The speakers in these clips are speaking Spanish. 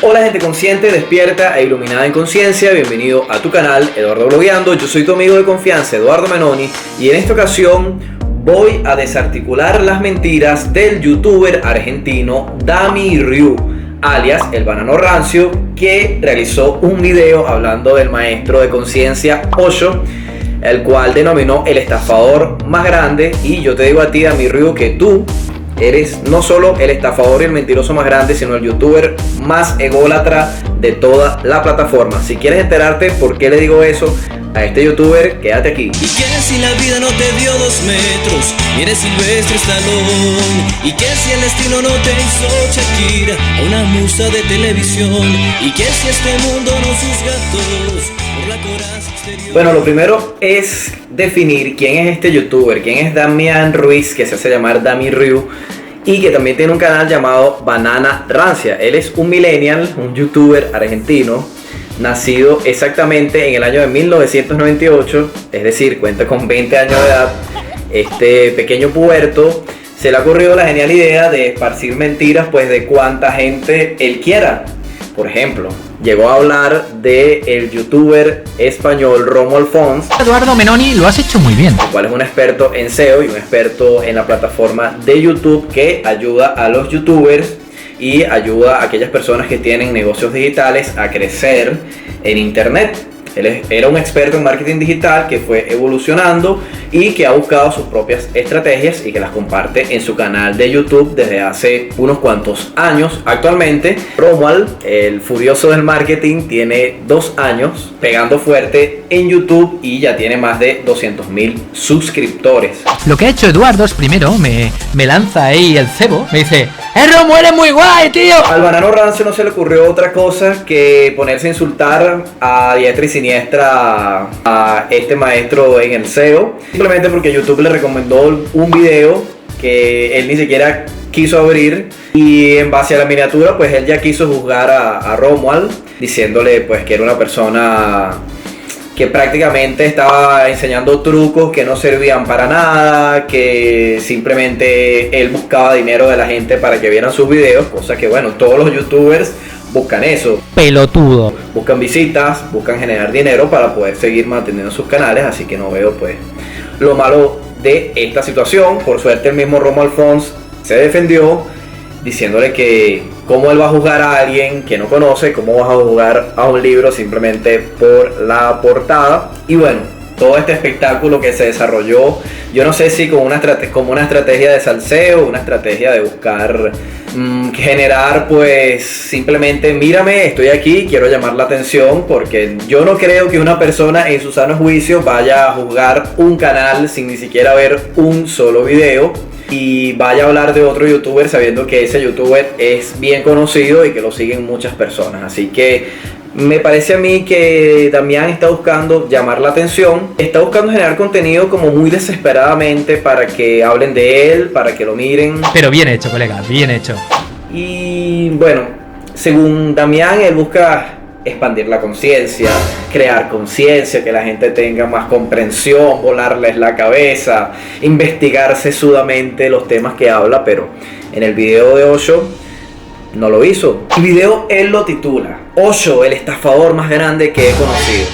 Hola gente consciente, despierta e iluminada en conciencia, bienvenido a tu canal Eduardo Blogueando. Yo soy tu amigo de confianza Eduardo Menoni y en esta ocasión voy a desarticular las mentiras del youtuber argentino Dami Ryu, alias El Banano Rancio, que realizó un video hablando del maestro de conciencia Osho, el cual denominó el estafador más grande. Y yo te digo a ti, Dami Ryu, que tú eres no solo el estafador y el mentiroso más grande, sino el youtuber más ególatra de toda la plataforma. Si quieres enterarte por qué le digo eso a este youtuber, quédate aquí. ¿Y qué si la vida no te dio 2 metros y eres Silvestre Stallone? ¿Y qué si el destino no te hizo Shakira, una musa de televisión? ¿Y qué si este mundo no sus gatos por la coraza exterior? Bueno, lo primero es definir quién es este youtuber, quién es Damián Ruiz, que se hace llamar Dami Ryu, y que también tiene un canal llamado Banana Rancia. Él es un millennial, un youtuber argentino, nacido exactamente en el año de 1998, es decir, cuenta con 20 años de edad. Este pequeño puberto se le ha ocurrido la genial idea de esparcir mentiras, pues, de cuánta gente él quiera. Por ejemplo, llegó a hablar del youtuber español Romuald Fons. Eduardo Menoni, lo has hecho muy bien. El cual es un experto en SEO y un experto en la plataforma de YouTube que ayuda a los youtubers y ayuda a aquellas personas que tienen negocios digitales a crecer en internet. Él era un experto en marketing digital que fue evolucionando y que ha buscado sus propias estrategias y que las comparte en su canal de YouTube desde hace unos cuantos años. Actualmente, Romuald, el furioso del marketing, tiene 2 años pegando fuerte en YouTube y ya tiene más de 200.000 suscriptores. Lo que ha hecho Eduardo es primero me lanza ahí el cebo, me dice: Romuald, eres muy guay, tío! Al Banano Rancio no se le ocurrió otra cosa que ponerse a insultar a diestra y siniestra a este maestro en el SEO, simplemente porque YouTube le recomendó un video que él ni siquiera quiso abrir, y en base a la miniatura pues él ya quiso juzgar a Romuald, diciéndole pues que era una persona que prácticamente estaba enseñando trucos que no servían para nada, que simplemente él buscaba dinero de la gente para que vieran sus videos, cosa que, bueno, todos los youtubers buscan eso. Pelotudo. Buscan visitas, buscan generar dinero para poder seguir manteniendo sus canales, así que no veo pues lo malo de esta situación. Por suerte el mismo Romuald Fons se defendió diciéndole que cómo él va a juzgar a alguien que no conoce, cómo vas a juzgar a un libro simplemente por la portada. Y bueno, todo este espectáculo que se desarrolló, yo no sé si como una estrategia de salseo, una estrategia de buscar generar pues simplemente mírame, estoy aquí, quiero llamar la atención, porque yo no creo que una persona en su sano juicio vaya a juzgar un canal sin ni siquiera ver un solo video y vaya a hablar de otro youtuber sabiendo que ese youtuber es bien conocido y que lo siguen muchas personas. Así que me parece a mí que Damián está buscando llamar la atención, está buscando generar contenido como muy desesperadamente para que hablen de él, para que lo miren. Pero bien hecho, colega, bien hecho. Y bueno, según Damián, él busca expandir la conciencia, crear conciencia, que la gente tenga más comprensión, volarles la cabeza, investigar sesudamente los temas que habla, pero en el video de Osho no lo hizo. El video él lo titula Osho, el estafador más grande que he conocido.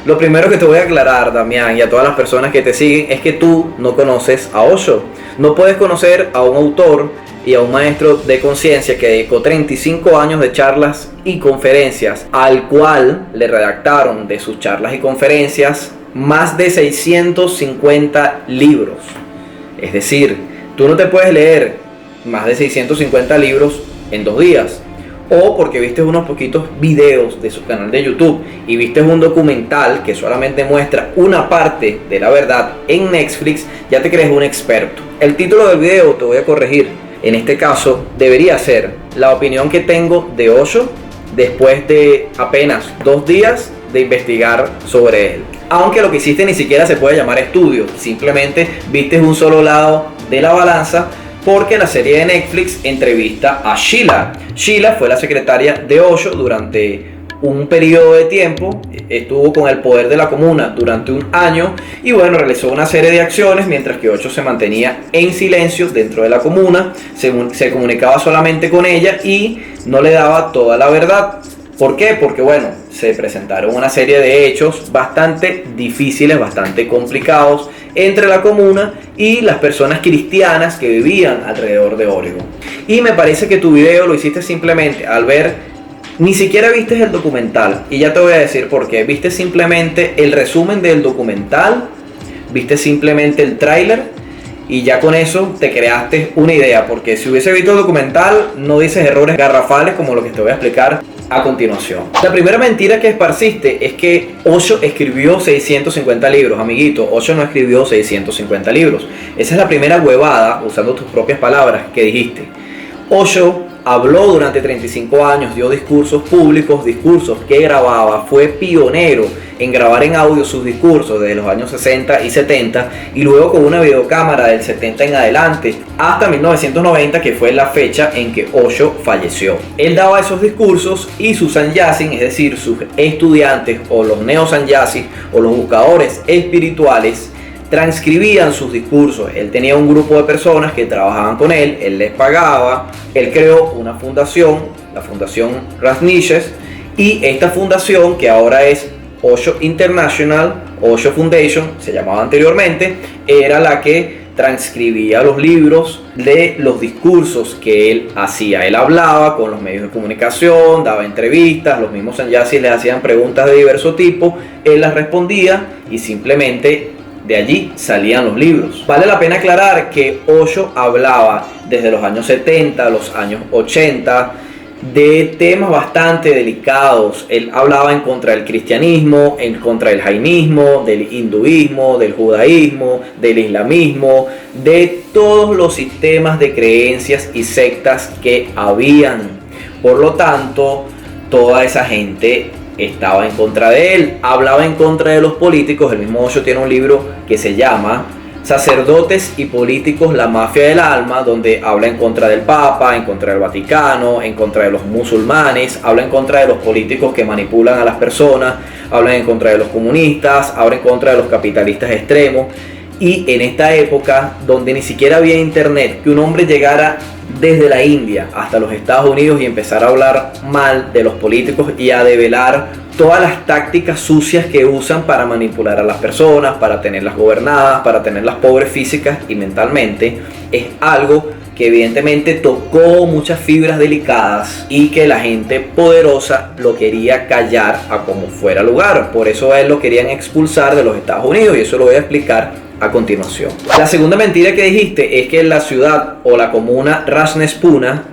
Lo primero que te voy a aclarar, Damián, y a todas las personas que te siguen, es que tú no conoces a Osho. No puedes conocer a un autor y a un maestro de conciencia que dedicó 35 años de charlas y conferencias, al cual le redactaron de sus charlas y conferencias más de 650 libros. Es decir, tú no te puedes leer más de 650 libros en 2 días. O porque viste unos poquitos videos de su canal de YouTube y viste un documental que solamente muestra una parte de la verdad en Netflix, ya te crees un experto. El título del video te voy a corregir. En este caso debería ser la opinión que tengo de Osho después de apenas 2 días de investigar sobre él. Aunque lo que hiciste ni siquiera se puede llamar estudio, simplemente viste un solo lado de la balanza, porque la serie de Netflix entrevista a Sheila. Sheila fue la secretaria de Osho durante un periodo de tiempo, estuvo con el poder de la comuna durante un año y bueno, realizó una serie de acciones mientras que Osho se mantenía en silencio dentro de la comuna, se comunicaba solamente con ella y no le daba toda la verdad. ¿Por qué? Porque bueno, se presentaron una serie de hechos bastante difíciles, bastante complicados entre la comuna y las personas cristianas que vivían alrededor de Oregon. Y me parece que tu video lo hiciste simplemente al ver. Ni siquiera viste el documental, y ya te voy a decir por qué. Viste simplemente el resumen del documental, viste simplemente el tráiler, y ya con eso te creaste una idea, porque si hubiese visto el documental no dices errores garrafales como lo que te voy a explicar a continuación. La primera mentira que esparciste es que Osho escribió 650 libros, amiguito. Osho no escribió 650 libros. Esa es la primera huevada, usando tus propias palabras, que dijiste. Osho habló durante 35 años, dio discursos públicos, discursos que grababa, fue pionero en grabar en audio sus discursos desde los años 60 y 70 y luego con una videocámara del 70 en adelante hasta 1990, que fue la fecha en que Osho falleció. Él daba esos discursos y sus sannyasin, es decir, sus estudiantes o los neo-sannyasis o los buscadores espirituales, transcribían sus discursos. Él tenía un grupo de personas que trabajaban con él, él les pagaba, él creó una fundación, la Fundación Rajneesh, y esta fundación, que ahora es Osho International, Osho Foundation, se llamaba anteriormente, era la que transcribía los libros de los discursos que él hacía. Él hablaba con los medios de comunicación, daba entrevistas, los mismos sannyasis le hacían preguntas de diverso tipo, él las respondía y simplemente de allí salían los libros. Vale la pena aclarar que Osho hablaba desde los años 70, los años 80, de temas bastante delicados. Él hablaba en contra del cristianismo, en contra del jainismo, del hinduismo, del judaísmo, del islamismo, de todos los sistemas de creencias y sectas que habían. Por lo tanto, toda esa gente estaba en contra de él, hablaba en contra de los políticos. El mismo Osho tiene un libro que se llama Sacerdotes y Políticos, la Mafia del Alma, donde habla en contra del Papa, en contra del Vaticano, en contra de los musulmanes, habla en contra de los políticos que manipulan a las personas, habla en contra de los comunistas, habla en contra de los capitalistas extremos. Y en esta época, donde ni siquiera había internet, que un hombre llegara desde la India hasta los Estados Unidos y empezar a hablar mal de los políticos y a develar todas las tácticas sucias que usan para manipular a las personas, para tenerlas gobernadas, para tenerlas pobres físicas y mentalmente, es algo que evidentemente tocó muchas fibras delicadas y que la gente poderosa lo quería callar a como fuera lugar. Por eso a él lo querían expulsar de los Estados Unidos, y eso lo voy a explicar a continuación. La segunda mentira que dijiste es que la ciudad o la comuna Rajneshpuna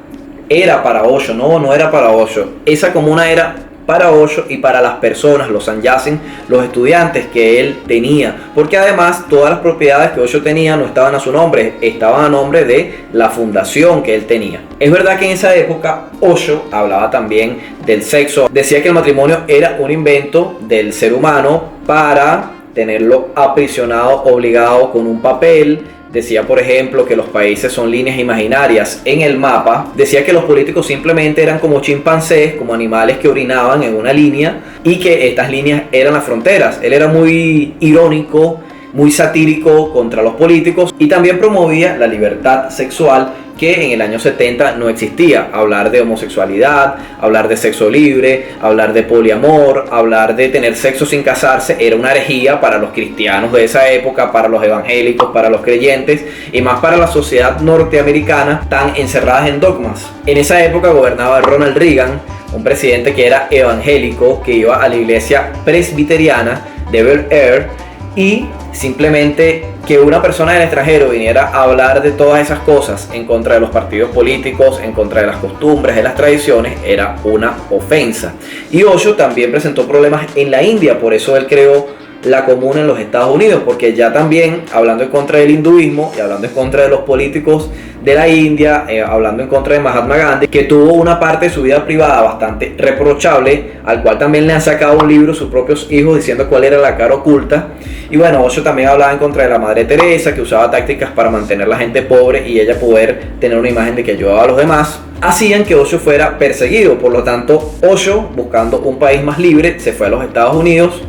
era para Osho. No era para Osho. Esa comuna era para Osho y para las personas, los sannyasin, los estudiantes que él tenía, porque además todas las propiedades que Osho tenía no estaban a su nombre, estaban a nombre de la fundación que él tenía. Es verdad que en esa época Osho hablaba también del sexo, decía que el matrimonio era un invento del ser humano para tenerlo aprisionado, obligado con un papel. Decía, por ejemplo, que los países son líneas imaginarias en el mapa. Decía que los políticos simplemente eran como chimpancés, como animales que orinaban en una línea, y que estas líneas eran las fronteras. Él era muy irónico, muy satírico contra los políticos, y también promovía la libertad sexual, que en el año 70 no existía. Hablar de homosexualidad, hablar de sexo libre, hablar de poliamor, hablar de tener sexo sin casarse era una herejía para los cristianos de esa época, para los evangélicos, para los creyentes y más para la sociedad norteamericana tan encerradas en dogmas. En esa época gobernaba Ronald Reagan, un presidente que era evangélico, que iba a la iglesia presbiteriana de Bel Air, y simplemente que una persona del extranjero viniera a hablar de todas esas cosas en contra de los partidos políticos, en contra de las costumbres, de las tradiciones, era una ofensa. Y Osho también presentó problemas en la India, por eso él creó la comuna en los Estados Unidos, porque ya también, hablando en contra del hinduismo y hablando en contra de los políticos de la India, hablando en contra de Mahatma Gandhi, que tuvo una parte de su vida privada bastante reprochable, al cual también le han sacado un libro sus propios hijos diciendo cuál era la cara oculta. Y bueno, Osho también hablaba en contra de la Madre Teresa, que usaba tácticas para mantener a la gente pobre y ella poder tener una imagen de que ayudaba a los demás. Hacían que Osho fuera perseguido. Por lo tanto, Osho, buscando un país más libre, se fue a los Estados Unidos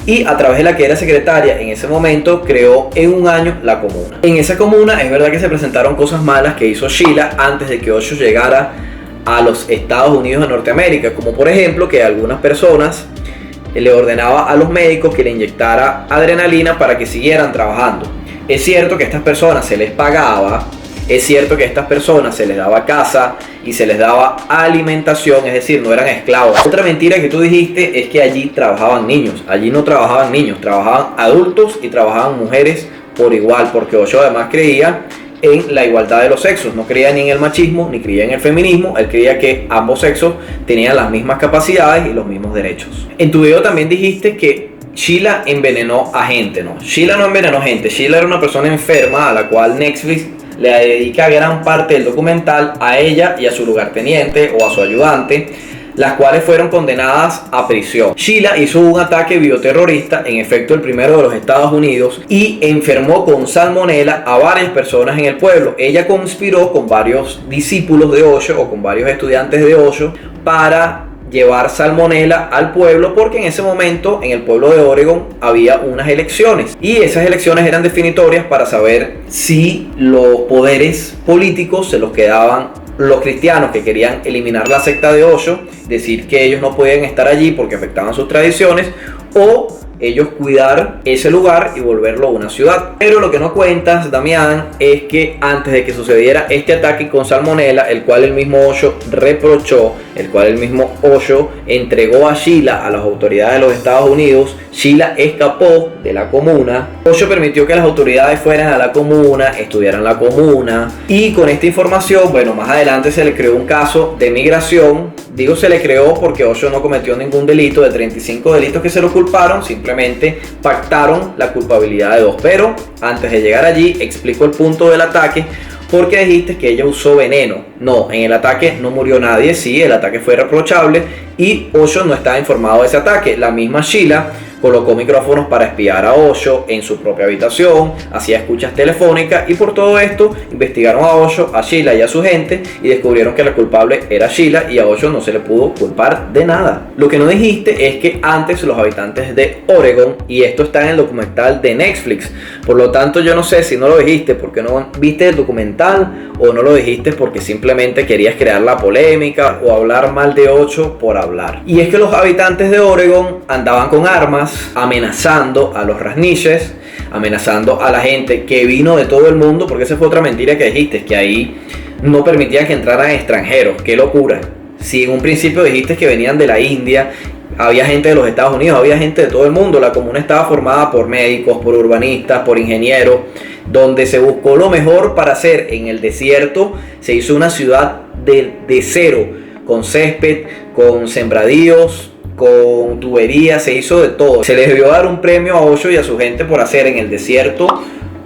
y a través de la que era secretaria en ese momento creó en un año la comuna. En esa comuna es verdad que se presentaron cosas malas que hizo Sheila antes de que Osho llegara a los Estados Unidos de Norteamérica, como por ejemplo que algunas personas le ordenaba a los médicos que le inyectara adrenalina para que siguieran trabajando. Es cierto que a estas personas se les pagaba, es cierto que a estas personas se les daba casa y se les daba alimentación, es decir, no eran esclavos. Otra mentira que tú dijiste es que allí trabajaban niños. Allí no trabajaban niños, trabajaban adultos y trabajaban mujeres por igual, porque Osho además creía en la igualdad de los sexos, no creía ni en el machismo ni creía en el feminismo. Él creía que ambos sexos tenían las mismas capacidades y los mismos derechos. En tu video también dijiste que Sheila envenenó a gente. No, Sheila no envenenó gente. Sheila era una persona enferma a la cual Netflix le dedica gran parte del documental a ella y a su lugarteniente o a su ayudante, las cuales fueron condenadas a prisión. Sheila hizo un ataque bioterrorista, en efecto el primero de los Estados Unidos, y enfermó con salmonela a varias personas en el pueblo. Ella conspiró con varios discípulos de Osho o con varios estudiantes de Osho para llevar salmonela al pueblo, porque en ese momento en el pueblo de Oregon había unas elecciones y esas elecciones eran definitorias para saber si los poderes políticos se los quedaban los cristianos, que querían eliminar la secta de Osho, decir que ellos no podían estar allí porque afectaban sus tradiciones, o ellos cuidar ese lugar y volverlo una ciudad. Pero lo que no cuentas, Damián, es que antes de que sucediera este ataque con salmonela, el cual el mismo Osho reprochó, el cual el mismo Osho entregó a Sheila a las autoridades de los Estados Unidos, Sheila escapó de la comuna. Osho permitió que las autoridades fueran a la comuna, estudiaran la comuna, y con esta información, bueno, más adelante se le creó un caso de migración. Digo se le creó porque Osho no cometió ningún delito. De 35 delitos que se lo culparon, simplemente pactaron la culpabilidad de 2. Pero antes de llegar allí, explico el punto del ataque, porque dijiste que ella usó veneno. No, en el ataque no murió nadie. Sí, el ataque fue reprochable y Osho no estaba informado de ese ataque. La misma Sheila colocó micrófonos para espiar a Osho en su propia habitación, hacía escuchas telefónicas, y por todo esto investigaron a Osho, a Sheila y a su gente y descubrieron que la culpable era Sheila, y a Osho no se le pudo culpar de nada. Lo que no dijiste es que antes los habitantes de Oregon, y esto está en el documental de Netflix, por lo tanto yo no sé si no lo dijiste porque no viste el documental, o no lo dijiste porque simplemente querías crear la polémica o hablar mal de Osho por hablar. Y es que los habitantes de Oregon andaban con armas, amenazando a los Rajneeshs, amenazando a la gente que vino de todo el mundo, porque esa fue otra mentira que dijiste, que ahí no permitían que entraran extranjeros. ¡Qué locura! Si en un principio dijiste que venían de la India, había gente de los Estados Unidos, había gente de todo el mundo. La comuna estaba formada por médicos, por urbanistas, por ingenieros, donde se buscó lo mejor para hacer en el desierto. Se hizo una ciudad de cero, con césped, con sembradíos, con tuberías, se hizo de todo. Se les debió dar un premio a Osho y a su gente por hacer en el desierto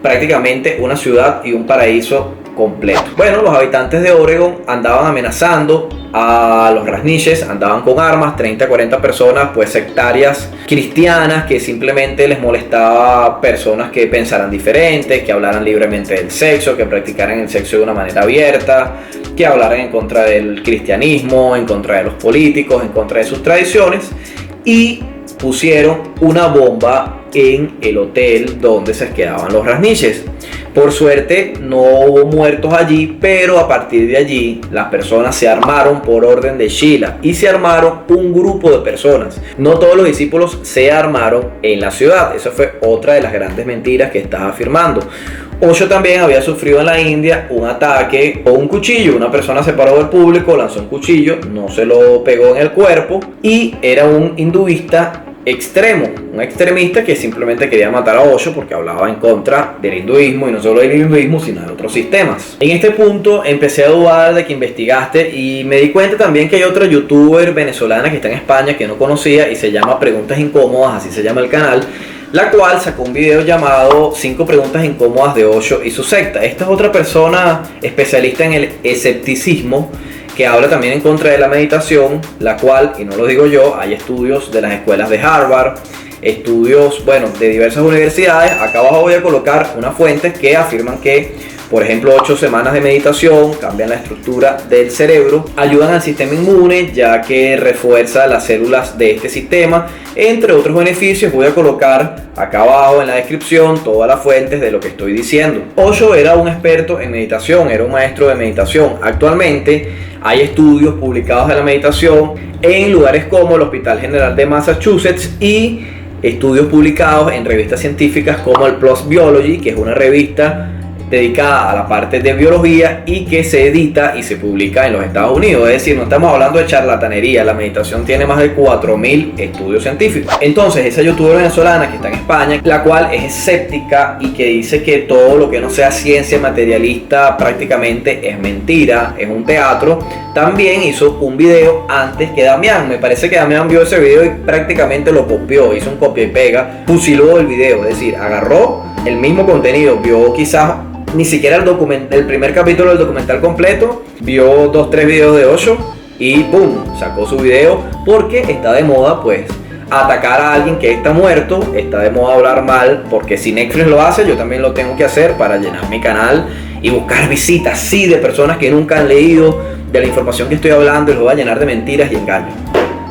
prácticamente una ciudad y un paraíso completo. Bueno, los habitantes de Oregon andaban amenazando a los Rajneeshs, andaban con armas, 30 a 40 personas, pues sectarias cristianas, que simplemente les molestaba personas que pensaran diferente, que hablaran libremente del sexo, que practicaran el sexo de una manera abierta, que hablaran en contra del cristianismo, en contra de los políticos, en contra de sus tradiciones, y pusieron una bomba en el hotel donde se quedaban los Rajneeshs. Por suerte no hubo muertos allí, pero a partir de allí las personas se armaron por orden de Sheila y se armaron un grupo de personas. No todos los discípulos se armaron en la ciudad. Esa fue otra de las grandes mentiras que estás afirmando. Osho también había sufrido en la India un ataque con un cuchillo. Una persona se paró del público, lanzó un cuchillo, no se lo pegó en el cuerpo, y era un hinduista extremo, un extremista que simplemente quería matar a Osho porque hablaba en contra del hinduismo, y no solo del hinduismo sino de otros sistemas. En este punto empecé a dudar de que investigaste, y me di cuenta también que hay otra youtuber venezolana que está en España que no conocía y se llama Preguntas Incómodas, así se llama el canal, la cual sacó un video llamado 5 preguntas incómodas de Osho y su secta. Esta es otra persona especialista en el escepticismo que habla también en contra de la meditación, la cual, y no lo digo yo, hay estudios de las escuelas de Harvard, estudios, bueno, de diversas universidades. Acá abajo voy a colocar unas fuentes que afirman que, por ejemplo, 8 semanas de meditación cambian la estructura del cerebro, ayudan al sistema inmune ya que refuerza las células de este sistema, entre otros beneficios. Voy a colocar acá abajo en la descripción todas las fuentes de lo que estoy diciendo. Osho era un experto en meditación, era un maestro de meditación. Actualmente hay estudios publicados de la meditación en lugares como el Hospital General de Massachusetts y estudios publicados en revistas científicas como el PLOS Biology, que es una revista dedicada a la parte de biología y que se edita y se publica en los Estados Unidos. Es decir, no estamos hablando de charlatanería. La meditación tiene más de 4.000 estudios científicos. Entonces, esa youtuber venezolana que está en España, la cual es escéptica y que dice que todo lo que no sea ciencia materialista prácticamente es mentira, es un teatro, también hizo un video antes que Damián. Me parece que Damián vio ese video y prácticamente lo copió, hizo un copia y pega, fusiló el video, es decir, agarró el mismo contenido, vio quizás ni siquiera el primer capítulo del documental completo, vio 2-3 videos de Osho y ¡pum! Sacó su video, porque está de moda pues atacar a alguien que está muerto, está de moda hablar mal, porque si Netflix lo hace, yo también lo tengo que hacer para llenar mi canal y buscar visitas, sí, de personas que nunca han leído de la información que estoy hablando, y los voy a llenar de mentiras y engaños.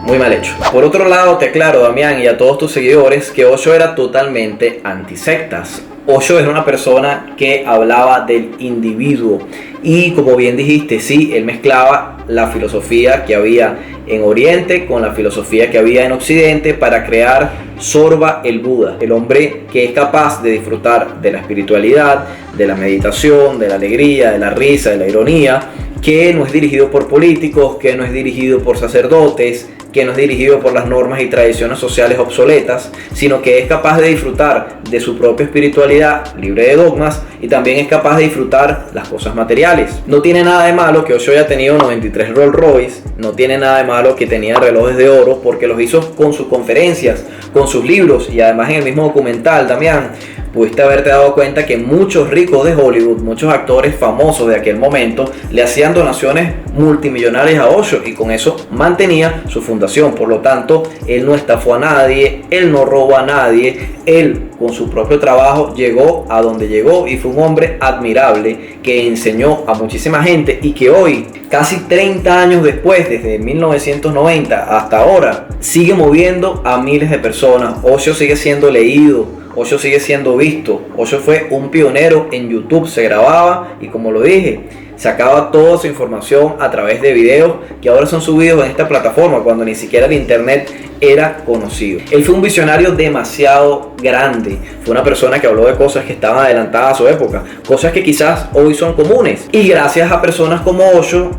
Muy mal hecho. Por otro lado, te aclaro, Damián, y a todos tus seguidores, que Osho era totalmente antisectas. Osho era una persona que hablaba del individuo y, como bien dijiste, sí, él mezclaba la filosofía que había en Oriente con la filosofía que había en Occidente para crear Sorba el Buda, el hombre que es capaz de disfrutar de la espiritualidad, de la meditación, de la alegría, de la risa, de la ironía, que no es dirigido por políticos, que no es dirigido por sacerdotes, que no es dirigido por las normas y tradiciones sociales obsoletas, sino que es capaz de disfrutar de su propia espiritualidad libre de dogmas, y también es capaz de disfrutar las cosas materiales. No tiene nada de malo que Osho haya tenido 93 Rolls Royce, no tiene nada de malo que tenía relojes de oro, porque los hizo con sus conferencias, con sus libros, y además en el mismo documental también pudiste haberte dado cuenta que muchos ricos de Hollywood, muchos actores famosos de aquel momento, le hacían donaciones multimillonarias a Osho, y con eso mantenía su fundación. Por lo tanto, él no estafó a nadie, él no robó a nadie, él con su propio trabajo llegó a donde llegó, y fue un hombre admirable que enseñó a muchísima gente, y que hoy, casi 30 años después, desde 1990 hasta ahora, sigue moviendo a miles de personas. Osho sigue siendo leído, Osho sigue siendo visto. Osho fue un pionero en YouTube, se grababa y, como lo dije, sacaba toda su información a través de videos que ahora son subidos en esta plataforma cuando ni siquiera el internet era conocido. Él fue un visionario demasiado grande, fue una persona que habló de cosas que estaban adelantadas a su época, cosas que quizás hoy son comunes, y gracias a personas como Osho,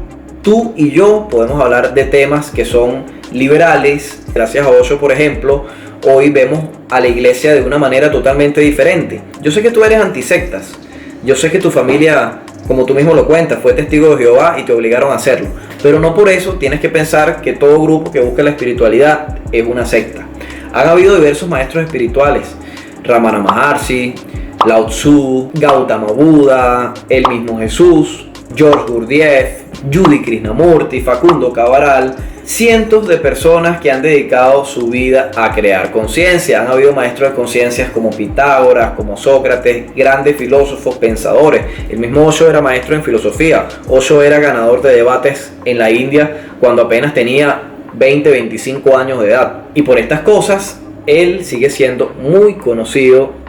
tú y yo podemos hablar de temas que son liberales. Gracias a Osho, por ejemplo, hoy vemos a la iglesia de una manera totalmente diferente. Yo sé que tú eres antisectas, yo sé que tu familia, como tú mismo lo cuentas, fue testigo de Jehová y te obligaron a hacerlo, pero no por eso tienes que pensar que todo grupo que busca la espiritualidad es una secta. Han habido diversos maestros espirituales: Ramana Maharshi, Lao Tzu, Gautama Buda, el mismo Jesús, George Gurdjieff, Judy Krishnamurti, Facundo Cabral, cientos de personas que han dedicado su vida a crear conciencia. Han habido maestros de conciencias como Pitágoras, como Sócrates, grandes filósofos, pensadores. El mismo Osho era maestro en filosofía. Osho era ganador de debates en la India cuando apenas tenía 20-25 años de edad. Y por estas cosas, él sigue siendo muy conocido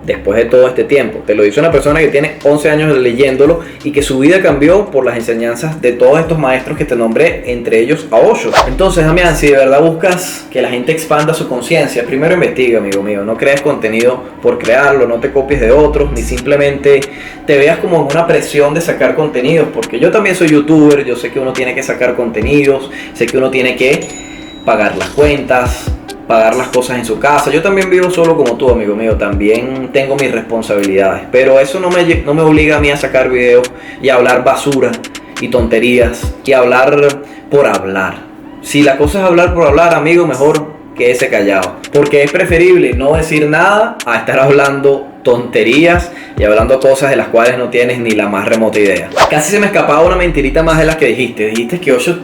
después de todo este tiempo. Te lo dice una persona que tiene 11 años leyéndolo y que su vida cambió por las enseñanzas de todos estos maestros que te nombré, entre ellos a Osho. Entonces, Damián, si de verdad buscas que la gente expanda su conciencia, primero investiga, amigo mío. No crees contenido por crearlo, no te copies de otros, ni simplemente te veas como en una presión de sacar contenidos, porque yo también soy youtuber, yo sé que uno tiene que sacar contenidos, sé que uno tiene que pagar las cuentas, pagar las cosas en su casa. Yo también vivo solo como tú, amigo mío, también tengo mis responsabilidades, pero eso no me obliga a mí a sacar videos y a hablar basura y tonterías y hablar por hablar. Si la cosa es hablar por hablar, amigo, mejor quédese callado. Porque es preferible no decir nada a estar hablando tonterías y hablando cosas de las cuales no tienes ni la más remota idea. Casi se me escapaba una mentirita más de las que dijiste. Dijiste que Osho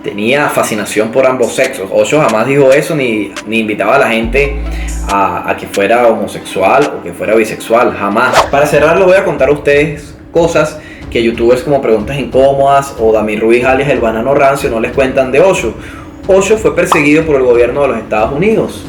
tenía fascinación por ambos sexos. Osho jamás dijo eso ni invitaba a la gente a que fuera homosexual o que fuera bisexual, jamás. Para cerrar, les voy a contar a ustedes cosas que youtubers como Preguntas Incómodas o Dami Ruiz alias El Banano Rancio no les cuentan de Osho. Osho fue perseguido por el gobierno de los Estados Unidos.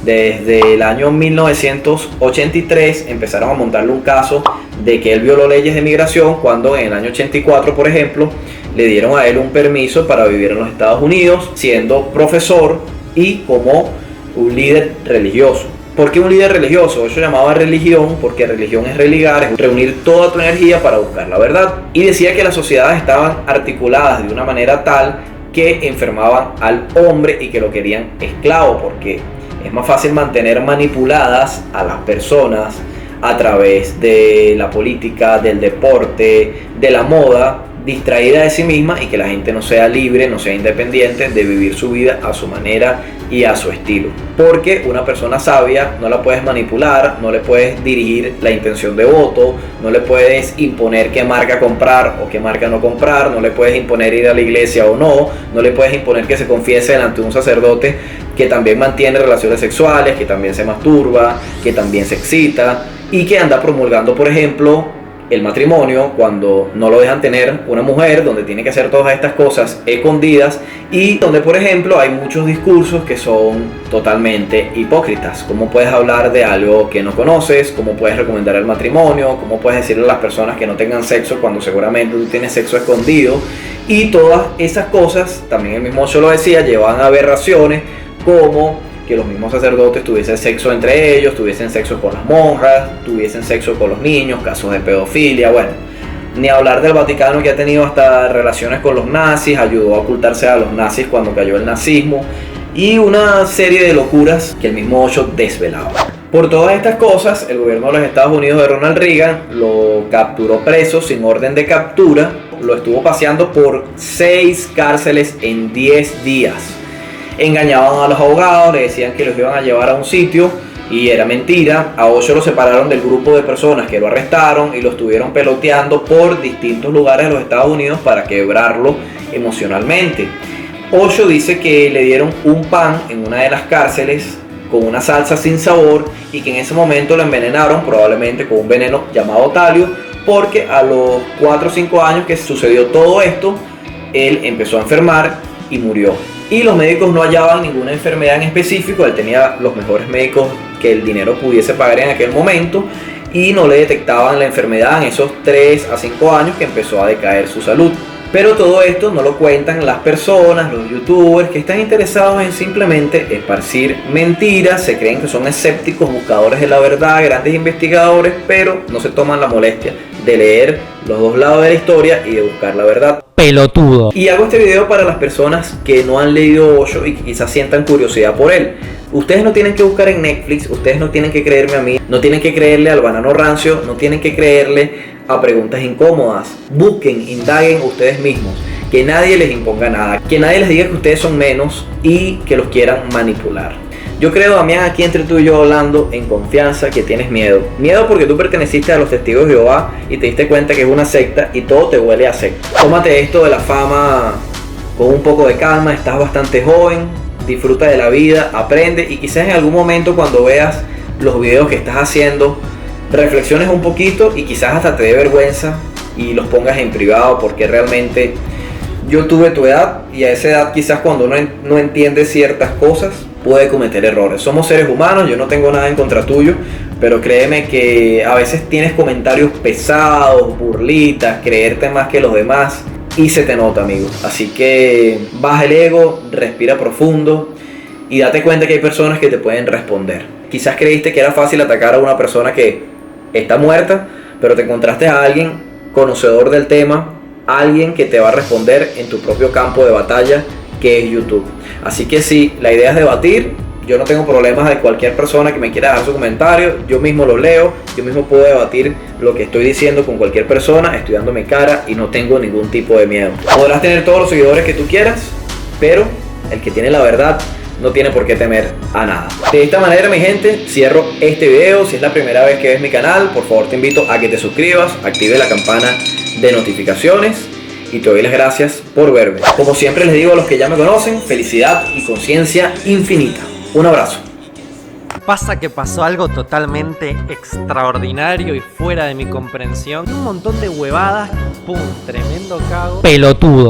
Desde el año 1983 empezaron a montarle un caso de que él violó leyes de migración cuando en el año 84, por ejemplo, le dieron a él un permiso para vivir en los Estados Unidos siendo profesor y como un líder religioso. ¿Por qué un líder religioso? Eso llamaba religión porque religión es religar, es reunir toda tu energía para buscar la verdad. Y decía que las sociedades estaban articuladas de una manera tal que enfermaban al hombre y que lo querían esclavo, porque es más fácil mantener manipuladas a las personas a través de la política, del deporte, de la moda, distraída de sí misma, y que la gente no sea libre, no sea independiente de vivir su vida a su manera y a su estilo. Porque una persona sabia no la puedes manipular, no le puedes dirigir la intención de voto, no le puedes imponer qué marca comprar o qué marca no comprar, no le puedes imponer ir a la iglesia o no le puedes imponer que se confiese delante de un sacerdote que también mantiene relaciones sexuales, que también se masturba, que también se excita y que anda promulgando, por ejemplo, el matrimonio cuando no lo dejan tener una mujer, donde tiene que hacer todas estas cosas escondidas y donde, por ejemplo, hay muchos discursos que son totalmente hipócritas. ¿Cómo puedes hablar de algo que no conoces? ¿Cómo puedes recomendar el matrimonio? ¿Cómo puedes decirle a las personas que no tengan sexo cuando seguramente tú tienes sexo escondido? Y todas esas cosas, también el mismo Osho lo decía, llevan a aberraciones como que los mismos sacerdotes tuviesen sexo entre ellos, tuviesen sexo con las monjas, tuviesen sexo con los niños, casos de pedofilia, bueno, ni hablar del Vaticano, que ha tenido hasta relaciones con los nazis, ayudó a ocultarse a los nazis cuando cayó el nazismo, y una serie de locuras que el mismo Osho desvelaba. Por todas estas cosas, el gobierno de los Estados Unidos de Ronald Reagan lo capturó preso sin orden de captura, lo estuvo paseando por 6 cárceles en 10 días. Engañaban a los abogados, le decían que los iban a llevar a un sitio y era mentira. A Osho lo separaron del grupo de personas que lo arrestaron y lo estuvieron peloteando por distintos lugares de los Estados Unidos para quebrarlo emocionalmente. Osho dice que le dieron un pan en una de las cárceles con una salsa sin sabor y que en ese momento lo envenenaron, probablemente con un veneno llamado talio, porque a los 4 o 5 años que sucedió todo esto, él empezó a enfermar y murió. Y los médicos no hallaban ninguna enfermedad en específico, él tenía los mejores médicos que el dinero pudiese pagar en aquel momento y no le detectaban la enfermedad en esos 3 a 5 años que empezó a decaer su salud. Pero todo esto no lo cuentan las personas, los youtubers que están interesados en simplemente esparcir mentiras, se creen que son escépticos, buscadores de la verdad, grandes investigadores, pero no se toman la molestia de leer los dos lados de la historia y de buscar la verdad. Pelotudo. Y hago este video para las personas que no han leído Osho y que quizás sientan curiosidad por él. Ustedes no tienen que buscar en Netflix, ustedes no tienen que creerme a mí, no tienen que creerle al Banano Rancio, no tienen que creerle a Preguntas Incómodas. Busquen, indaguen ustedes mismos, que nadie les imponga nada, que nadie les diga que ustedes son menos y que los quieran manipular. Yo creo, Damián, aquí entre tú y yo hablando en confianza, que tienes miedo. Miedo porque tú perteneciste a los Testigos de Jehová y te diste cuenta que es una secta y todo te huele a secta. Tómate esto de la fama con un poco de calma, estás bastante joven, disfruta de la vida, aprende y quizás en algún momento cuando veas los videos que estás haciendo, reflexiones un poquito y quizás hasta te dé vergüenza y los pongas en privado, porque realmente yo tuve tu edad y a esa edad quizás cuando uno no entiende ciertas cosas puede cometer errores. Somos seres humanos, yo no tengo nada en contra tuyo, pero créeme que a veces tienes comentarios pesados, burlitas, creerte más que los demás y se te nota, amigo. Así que baja el ego, respira profundo y date cuenta que hay personas que te pueden responder. Quizás creíste que era fácil atacar a una persona que está muerta, pero te encontraste a alguien conocedor del tema, alguien que te va a responder en tu propio campo de batalla, que es YouTube. Así que sí, la idea es debatir. Yo no tengo problemas de cualquier persona que me quiera dejar su comentario, yo mismo lo leo, yo mismo puedo debatir lo que estoy diciendo con cualquier persona, estudiando mi cara y no tengo ningún tipo de miedo. Podrás tener todos los seguidores que tú quieras, pero el que tiene la verdad no tiene por qué temer a nada. De esta manera, mi gente, cierro este video. Si es la primera vez que ves mi canal, por favor te invito a que te suscribas, active la campana de notificaciones y te doy las gracias por verme. Como siempre les digo a los que ya me conocen, felicidad y conciencia infinita. Un abrazo. Pasa que pasó algo totalmente extraordinario y fuera de mi comprensión. Un montón de huevadas, pum, tremendo cago. Pelotudo.